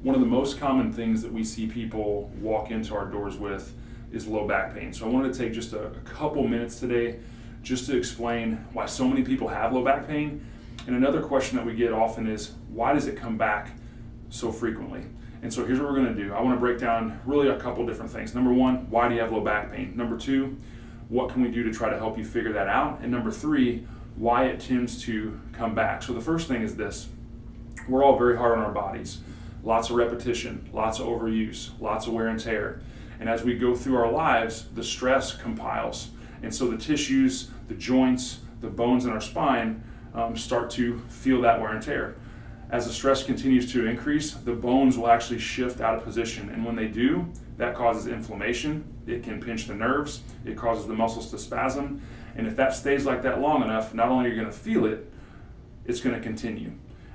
One of the most common things that we see people walk into our doors with is low back pain. So I wanted to take just a couple minutes today just to explain why so many people have low back pain. And another question that we get often is, why does it come back so frequently? And so here's what we're going to do. I want to break down really a couple different things. Number one, why do you have low back pain? Number two, what can we do to try to help you figure that out? And number three, why it tends to come back. So the first thing is this: we're all very hard on our bodies. Lots of repetition, lots of overuse, lots of wear and tear. And as we go through our lives, the stress compiles. And so the tissues, the joints, the bones in our spine start to feel that wear and tear. As the stress continues to increase, the bones will actually shift out of position. And when they do, that causes inflammation. It can pinch the nerves. It causes the muscles to spasm. And if that stays like that long enough, not only are you going to feel it, it's going to continue.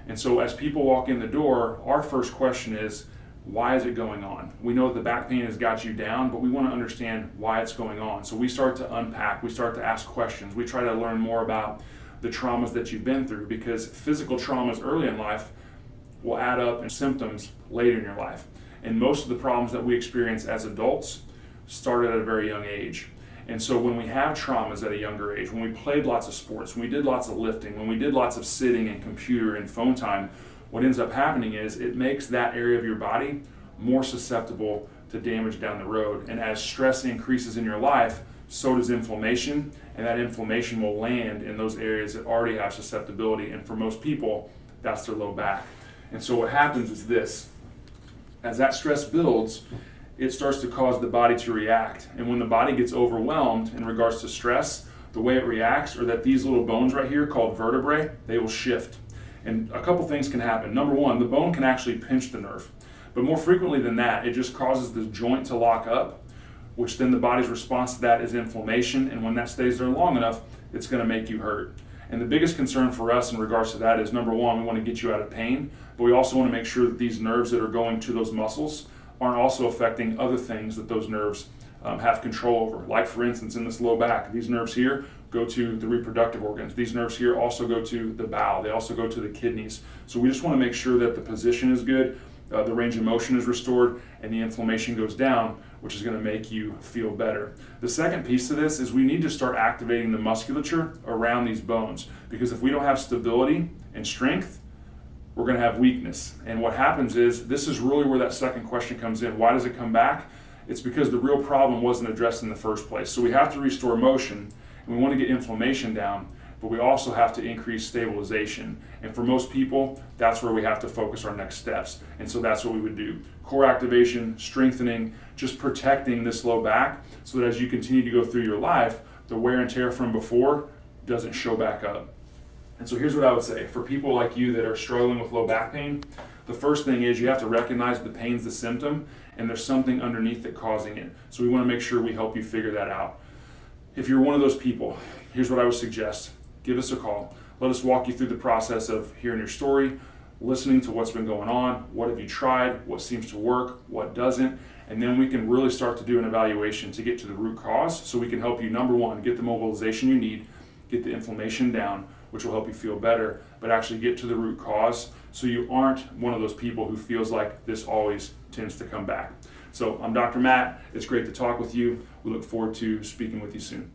And so as people walk in the door, our first question is, why is it going on? We know that the back pain has got you down, but we want to understand why it's going on. So we start to unpack, we start to ask questions. We try to learn more about the traumas that you've been through, because physical traumas early in life will add up in symptoms later in your life. And most of the problems that we experience as adults started at a very young age. And so when we have traumas at a younger age, when we played lots of sports, when we did lots of lifting, when we did lots of sitting and computer and phone time, what ends up happening is it makes that area of your body more susceptible to damage down the road. And as stress increases in your life, so does inflammation, and that inflammation will land in those areas that already have susceptibility. And for most people, that's their low back. And so what happens is this: as that stress builds, it starts to cause the body to react. And when the body gets overwhelmed in regards to stress, the way it reacts are that these little bones right here called vertebrae, they will shift. And a couple things can happen. Number one, the bone can actually pinch the nerve. But more frequently than that, it just causes the joint to lock up, which then the body's response to that is inflammation. And when that stays there long enough, it's going to make you hurt. And the biggest concern for us in regards to that is, number one, we want to get you out of pain, but we also want to make sure that these nerves that are going to those muscles aren't also affecting other things that those nerves have control over. Like, for instance, in this low back, these nerves here go to the reproductive organs. These nerves here also go to the bowel. They also go to the kidneys. So we just want to make sure that the position is good, the range of motion is restored, and the inflammation goes down, which is going to make you feel better. The second piece to this is we need to start activating the musculature around these bones, because if we don't have stability and strength, we're going to have weakness. And what happens is, this is really where that second question comes in. Why does it come back? It's because the real problem wasn't addressed in the first place. So we have to restore motion, and we want to get inflammation down, but we also have to increase stabilization. And for most people, that's where we have to focus our next steps. And so that's what we would do. Core activation, strengthening, just protecting this low back, so that as you continue to go through your life, the wear and tear from before doesn't show back up. And so here's what I would say. For people like you that are struggling with low back pain, the first thing is you have to recognize the pain's the symptom, and there's something underneath that causing it. So we want to make sure we help you figure that out. If you're one of those people, here's what I would suggest. Give us a call. Let us walk you through the process of hearing your story, listening to what's been going on, what have you tried, what seems to work, what doesn't, and then we can really start to do an evaluation to get to the root cause, so we can help you, number one, get the mobilization you need, get the inflammation down, which will help you feel better, but actually get to the root cause so you aren't one of those people who feels like this always tends to come back. So I'm Dr. Matt. It's great to talk with you. We look forward to speaking with you soon.